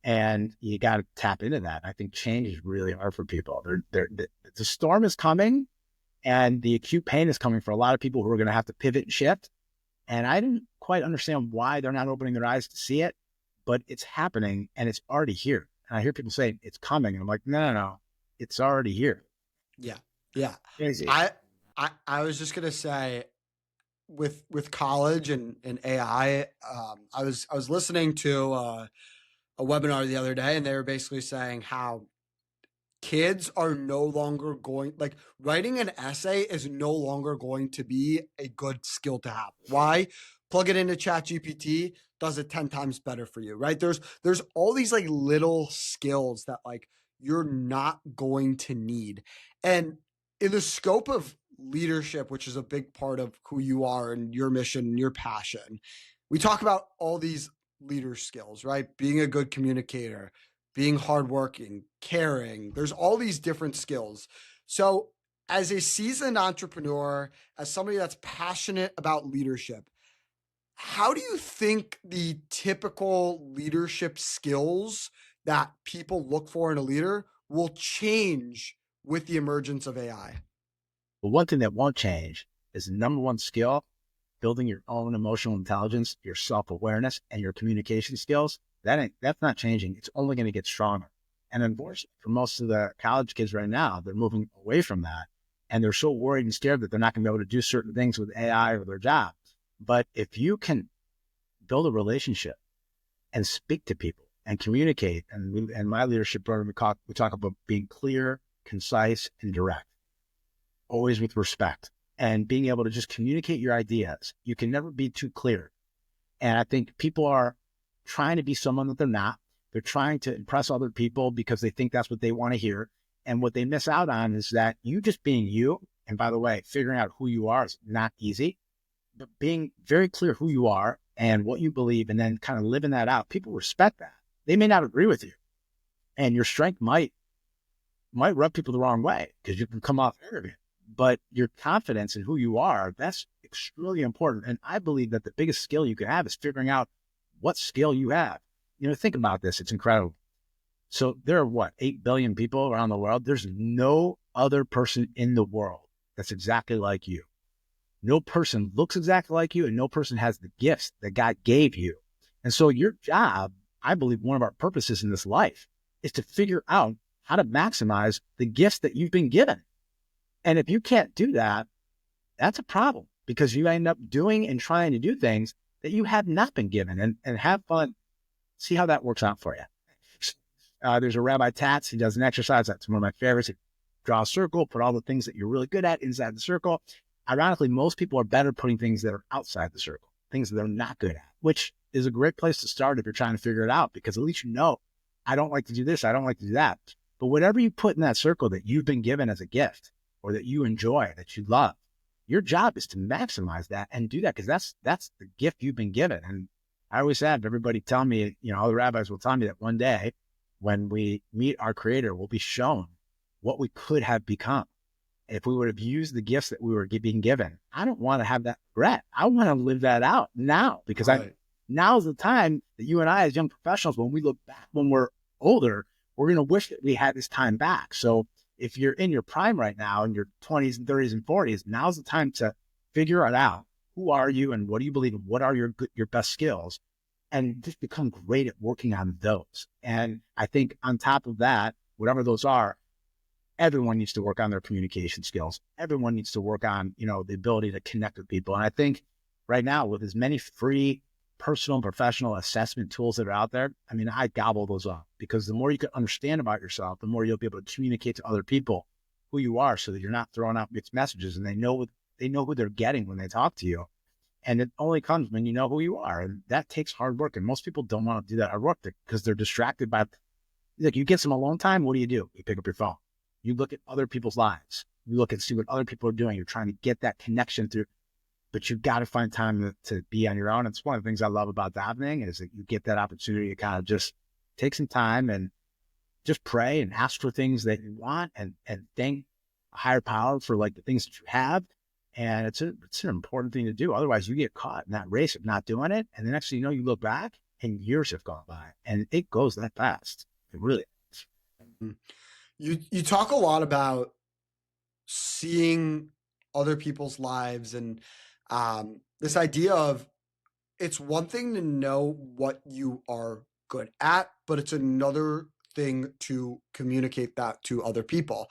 And you got to tap into that. I think change is really hard for people. The storm is coming and the acute pain is coming for a lot of people who are going to have to pivot and shift. And I didn't quite understand why they're not opening their eyes to see it, but it's happening and it's already here. And I hear people say it's coming. And I'm like, no, it's already here. Yeah. Yeah. Crazy. I was just gonna say with college and AI, I was listening to a webinar the other day, and they were basically saying how kids are no longer going, like, writing an essay is no longer going to be a good skill to have. Why? Plug it into Chat GPT, does it 10 times better for you, right? There's all these like little skills that like you're not going to need. And in the scope of leadership, which is a big part of who you are and your mission and your passion, we talk about all these leader skills, right? Being a good communicator, being hardworking, caring. There's all these different skills. So, as a seasoned entrepreneur, as somebody that's passionate about leadership, how do you think the typical leadership skills that people look for in a leader will change with the emergence of AI? But one thing that won't change is the number one skill, building your own emotional intelligence, your self-awareness, and your communication skills. That's not changing. It's only going to get stronger. And unfortunately, for most of the college kids right now, they're moving away from that. And they're so worried and scared that they're not going to be able to do certain things with AI or their job. But if you can build a relationship and speak to people and communicate, and my leadership program, we talk about being clear, concise, and direct, always with respect, and being able to just communicate your ideas. You can never be too clear. And I think people are trying to be someone that they're not. They're trying to impress other people because they think that's what they want to hear. And what they miss out on is that you just being you, and by the way, figuring out who you are is not easy, but being very clear who you are and what you believe, and then kind of living that out. People respect that. They may not agree with you, and your strength might rub people the wrong way because you can come off arrogant. But your confidence in who you are, that's extremely important. And I believe that the biggest skill you can have is figuring out what skill you have. Think about this. It's incredible. So there are 8 billion people around the world. There's no other person in the world that's exactly like you. No person looks exactly like you, and no person has the gifts that God gave you. And so your job, I believe one of our purposes in this life, is to figure out how to maximize the gifts that you've been given. And if you can't do that, that's a problem, because you end up doing and trying to do things that you have not been given, and have fun. See how that works out for you. There's a Rabbi Tatz. He does an exercise. That's one of my favorites. He draw a circle, put all the things that you're really good at inside the circle. Ironically, most people are better putting things that are outside the circle, things that they're not good at, which is a great place to start if you're trying to figure it out, because at least I don't like to do this. I don't like to do that. But whatever you put in that circle that you've been given as a gift, or that you enjoy, that you love, your job is to maximize that and do that, because that's the gift you've been given. And I always have everybody tell me, all the rabbis will tell me that one day when we meet our Creator, we'll be shown what we could have become if we would have used the gifts that we were being given. I don't want to have that regret. I want to live that out now, because now's the time that you and I, as young professionals, when we look back, when we're older, we're going to wish that we had this time back. So if you're in your prime right now, in your 20s and 30s and 40s, now's the time to figure it out. Who are you and what do you believe in? What are your best skills? And just become great at working on those. And I think on top of that, whatever those are, everyone needs to work on their communication skills. Everyone needs to work on, the ability to connect with people. And I think right now, with as many free personal and professional assessment tools that are out there, I gobble those up, because the more you can understand about yourself, the more you'll be able to communicate to other people who you are, so that you're not throwing out mixed messages, and they know who they're getting when they talk to you. And it only comes when you know who you are. And that takes hard work. And most people don't want to do that hard work because they're distracted by, like, you get some alone time. What do? You pick up your phone. You look at other people's lives. You look and see what other people are doing. You're trying to get that connection through, but you've got to find time to be on your own. It's one of the things I love about davening is that you get that opportunity to kind of just take some time and just pray and ask for things that you want and thank a higher power for like the things that you have. And it's an important thing to do. Otherwise you get caught in that race of not doing it. And the next thing you know, you look back and years have gone by and it goes that fast. It really is. You talk a lot about seeing other people's lives and this idea of it's one thing to know what you are good at, but it's another thing to communicate that to other people.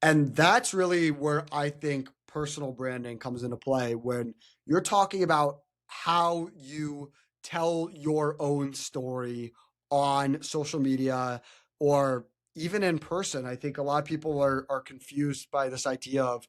And that's really where I think personal branding comes into play when you're talking about how you tell your own story on social media or even in person. I think a lot of people are confused by this idea of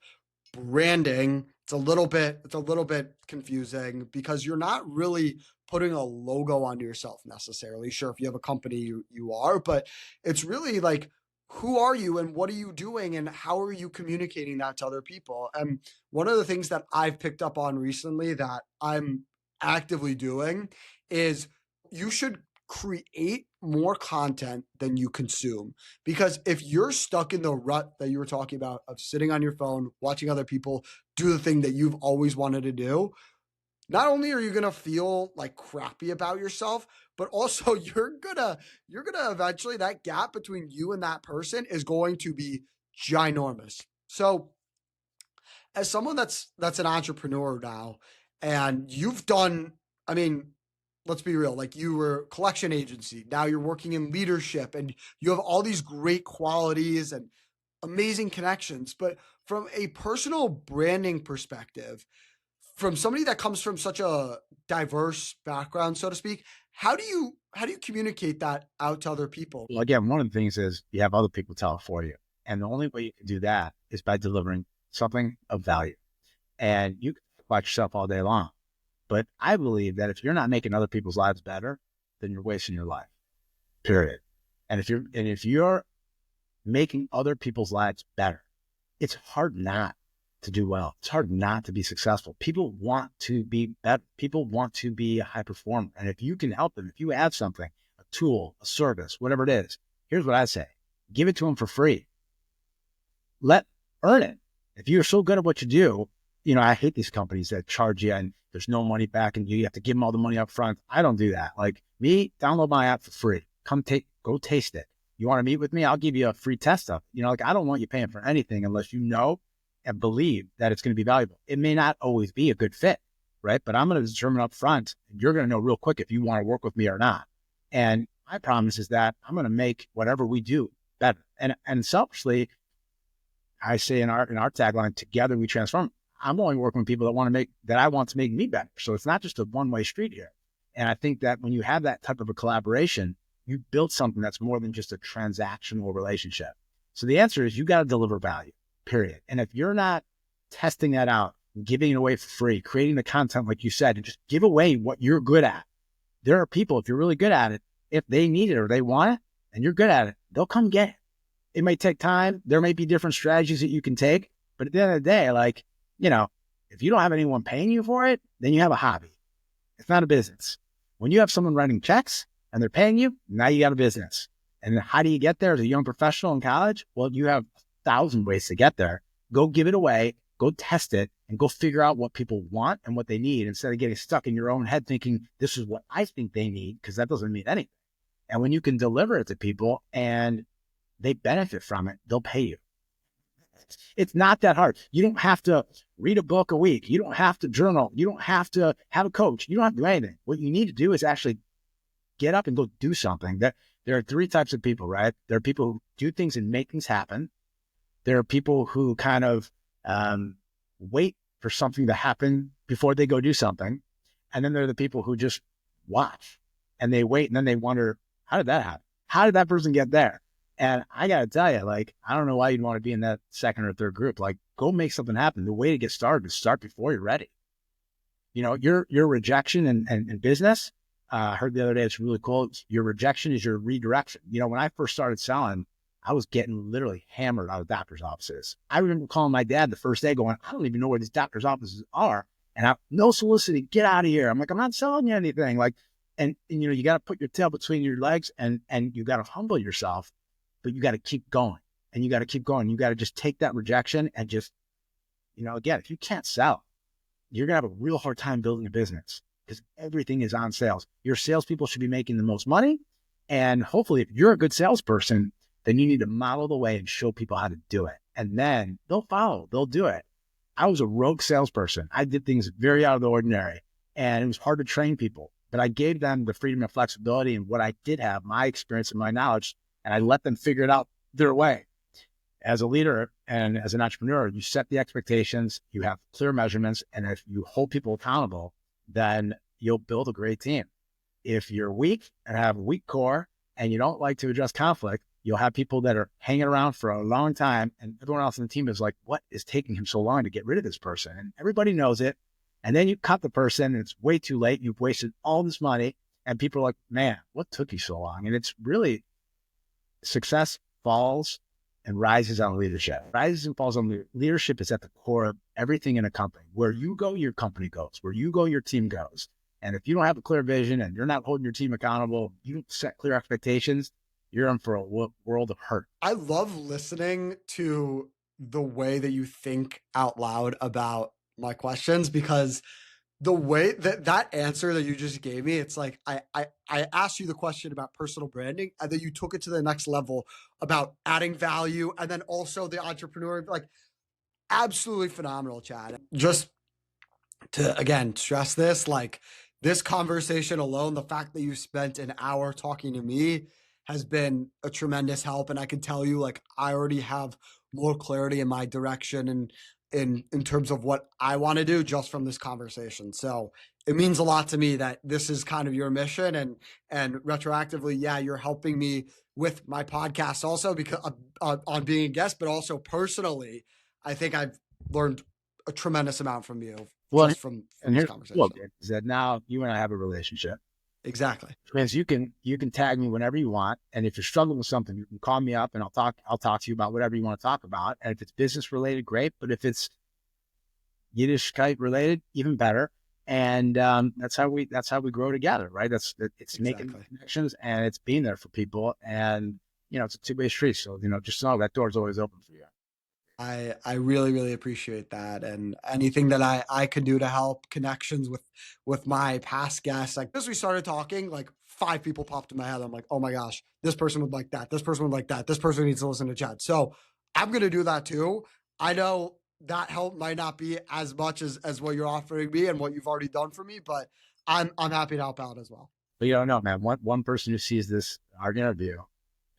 branding. It's a little bit confusing because you're not really putting a logo onto yourself necessarily. Sure, if you have a company, you are, but it's really like, who are you and what are you doing and how are you communicating that to other people? And one of the things that I've picked up on recently that I'm actively doing is you should create more content than you consume. Because if you're stuck in the rut that you were talking about of sitting on your phone, watching other people do the thing that you've always wanted to do, not only are you going to feel like crappy about yourself, but also you're going to eventually, that gap between you and that person is going to be ginormous. So as someone that's an entrepreneur now, and you've done, I mean, let's be real, like you were collection agency, now you're working in leadership and you have all these great qualities and amazing connections. But from a personal branding perspective, from somebody that comes from such a diverse background, so to speak, how do you communicate that out to other people? Well, again, one of the things is you have other people tell it for you. And the only way you can do that is by delivering something of value. And you can watch yourself all day long. But I believe that if you're not making other people's lives better, then you're wasting your life, period. And if you're making other people's lives better, it's hard not to do well. It's hard not to be successful. People want to be better. People want to be a high performer. And if you can help them, if you have something, a tool, a service, whatever it is, here's what I say. Give it to them for free. Earn it. If you're so good at what you do, I hate these companies that charge you and there's no money back and you have to give them all the money up front. I don't do that. Like me, download my app for free. Go taste it. You want to meet with me? I'll give you a free test of it. I don't want you paying for anything unless you know and believe that it's going to be valuable. It may not always be a good fit, right? But I'm going to determine up front, and you're going to know real quick if you want to work with me or not. And my promise is that I'm going to make whatever we do better. And selfishly, I say in our tagline, together we transform. I'm only working with people that I want to make me better. So it's not just a one-way street here. And I think that when you have that type of a collaboration, you build something that's more than just a transactional relationship. So the answer is you got to deliver value, period. And if you're not testing that out, giving it away for free, creating the content, like you said, and just give away what you're good at. There are people, if you're really good at it, if they need it or they want it and you're good at it, they'll come get it. It may take time. There may be different strategies that you can take, but at the end of the day, if you don't have anyone paying you for it, then you have a hobby. It's not a business. When you have someone writing checks and they're paying you, now you got a business. And how do you get there as a young professional in college? Well, you have 1,000 ways to get there. Go give it away, go test it, and go figure out what people want and what they need instead of getting stuck in your own head thinking, this is what I think they need, because that doesn't mean anything. And when you can deliver it to people and they benefit from it, they'll pay you. It's not that hard. You don't have to read a book a week. You don't have to journal. You don't have to have a coach. You don't have to do anything. What you need to do is actually get up and go do something. There are three types of people, right? There are people who do things and make things happen. There are people who kind of wait for something to happen before they go do something. And then there are the people who just watch and they wait and then they wonder, how did that happen? How did that person get there? And I got to tell you, I don't know why you'd want to be in that second or third group. Go make something happen. The way to get started is start before you're ready. Your rejection in business, I heard the other day, it's really cool. Your rejection is your redirection. When I first started selling, I was getting literally hammered out of doctor's offices. I remember calling my dad the first day going, I don't even know where these doctor's offices are. And no soliciting, get out of here. I'm like, I'm not selling you anything. Like, and you got to put your tail between your legs and you got to humble yourself, but you got to keep going and you got to keep going. You got to just take that rejection and just, again, if you can't sell, you're going to have a real hard time building a business because everything is on sales. Your salespeople should be making the most money. And hopefully if you're a good salesperson, then you need to model the way and show people how to do it. And then they'll follow, they'll do it. I was a rogue salesperson. I did things very out of the ordinary and it was hard to train people, but I gave them the freedom and flexibility and what I did have, my experience and my knowledge, and I let them figure it out their way. As a leader and as an entrepreneur, you set the expectations, you have clear measurements, and if you hold people accountable, then you'll build a great team. If you're weak and have a weak core and you don't like to address conflict, you'll have people that are hanging around for a long time and everyone else in the team is like, what is taking him so long to get rid of this person? And everybody knows it. And then you cut the person and it's way too late. You've wasted all this money and people are like, man, what took you so long? And it's really success falls and rises on leadership. Rises and falls on leadership is at the core of everything in a company. Where you go, your company goes. Where you go, your team goes. And if you don't have a clear vision and you're not holding your team accountable, you don't set clear expectations, you're in for a world of hurt. I love listening to the way that you think out loud about my questions because the way that answer that you just gave me, it's like I asked you the question about personal branding and then you took it to the next level about adding value and then also the entrepreneur, like absolutely phenomenal, Chad. Just to again stress this, like this conversation alone, the fact that you spent an hour talking to me has been a tremendous help. And I can tell you, like, I already have more clarity in my direction and in terms of what I want to do just from this conversation. So it means a lot to me that this is kind of your mission and retroactively, yeah, you're helping me with my podcast also because on being a guest, but also personally, I think I've learned a tremendous amount from you just from this conversation. Is that now you and I have a relationship. Exactly. Which means you can tag me whenever you want. And if you're struggling with something, you can call me up and I'll talk to you about whatever you want to talk about. And if it's business related, great. But if it's Yiddishkeit related, even better. And that's how we grow together, right? It's exactly. Making connections and it's being there for people. And it's a two-way street. So just know that door's always open for you. I really, really appreciate that. And anything that I could do to help connections with my past guests, like as we started talking, like 5 people popped in my head. I'm like, oh my gosh, this person would like that. This person would like that. This person needs to listen to Chad. So I'm going to do that too. I know that help might not be as much as what you're offering me and what you've already done for me, but I'm happy to help out as well. But you don't know, man, one person who sees this, our interview,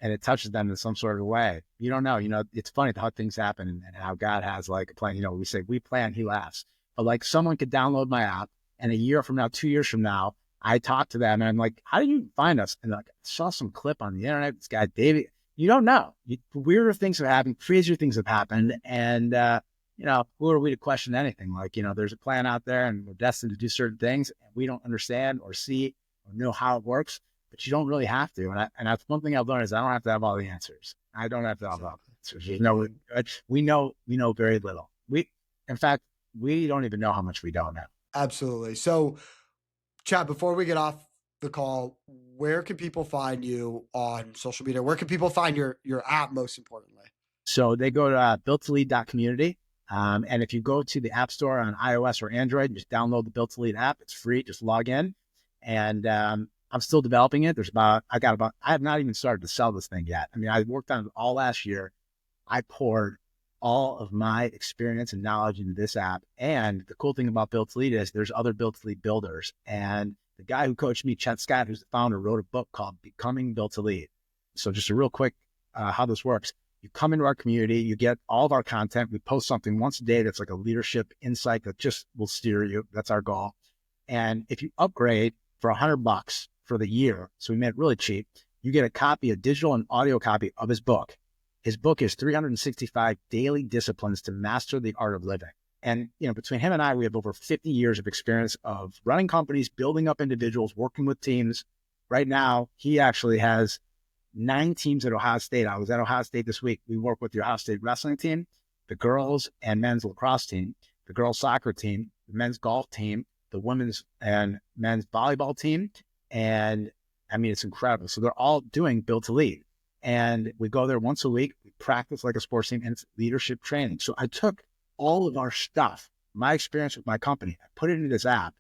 and it touches them in some sort of way. You don't know, it's funny how things happen and how God has like a plan. We say, we plan, he laughs. But like someone could download my app and a year from now, 2 years from now, I talk to them and I'm like, how do you find us? And like, I saw some clip on the internet, this guy, David, you don't know. Weirder things have happened, crazier things have happened. And, who are we to question anything? Like, there's a plan out there and we're destined to do certain things and we don't understand or see or know how it works. But you don't really have to. And that's one thing I've learned is I don't have to have all the answers. I don't have to have all the answers. We know very little. In fact, we don't even know how much we don't know. Absolutely. So, Chad, before we get off the call, where can people find you on social media? Where can people find your app, most importantly? So they go to built-to-lead.community. And if you go to the App Store on iOS or Android, just download the Built to Lead app. It's free. Just log in. And I'm still developing it. I have not even started to sell this thing yet. I mean, I worked on it all last year. I poured all of my experience and knowledge into this app. And the cool thing about Built to Lead is there's other Built to Lead builders. And the guy who coached me, Chad Scott, who's the founder, wrote a book called Becoming Built to Lead. So just a real quick, how this works. You come into our community, you get all of our content. We post something once a day that's like a leadership insight that just will steer you. That's our goal. And if you upgrade for $100 for the year, so we made it really cheap, you get a digital and audio copy of his book. His book is 365 daily disciplines to master the art of living. And, between him and I, we have over 50 years of experience of running companies, building up individuals, working with teams. Right now, he actually has 9 teams at Ohio State. I was at Ohio State this week. We work with the Ohio State wrestling team, the girls and men's lacrosse team, the girls soccer team, the men's golf team, the women's and men's volleyball team. And I mean, it's incredible. So they're all doing Build to Lead. And we go there once a week. We practice like a sports team, and it's leadership training. So I took all of our stuff, my experience with my company, I put it into this app,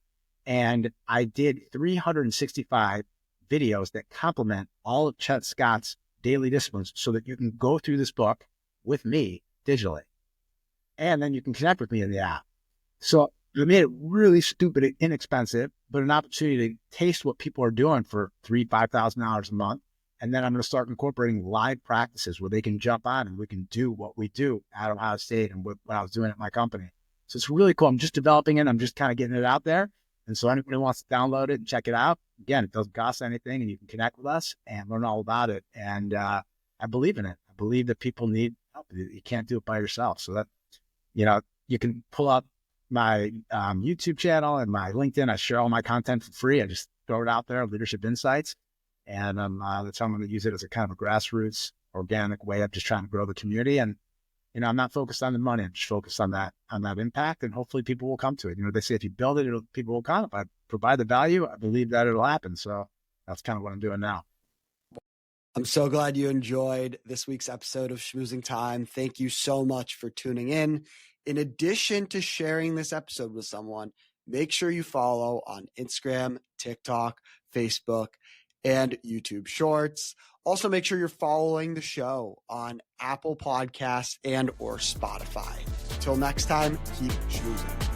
and I did 365 videos that complement all of Chet Scott's daily disciplines so that you can go through this book with me digitally. And then you can connect with me in the app. So we made it really stupid and inexpensive, but an opportunity to taste what people are doing for $5,000 a month. And then I'm going to start incorporating live practices where they can jump on and we can do what we do at Ohio State and what I was doing at my company. So it's really cool. I'm just developing it. I'm just kind of getting it out there. And so anybody wants to download it and check it out, again, it doesn't cost anything, and you can connect with us and learn all about it. And I believe in it. I believe that people need help. You can't do it by yourself. So that, you can pull up my YouTube channel and my LinkedIn. I share all my content for free. I just throw it out there, Leadership Insights. And that's how I'm going to use it as a kind of a grassroots, organic way of just trying to grow the community. And, I'm not focused on the money. I'm just focused on that impact, and hopefully people will come to it. They say if you build it, people will come. If I provide the value, I believe that it'll happen. So that's kind of what I'm doing now. I'm so glad you enjoyed this week's episode of Schmoozing Time. Thank you so much for tuning in. In addition to sharing this episode with someone, make sure you follow on Instagram, TikTok, Facebook, and YouTube Shorts. Also, make sure you're following the show on Apple Podcasts and or Spotify. Till next time, keep schmoozing.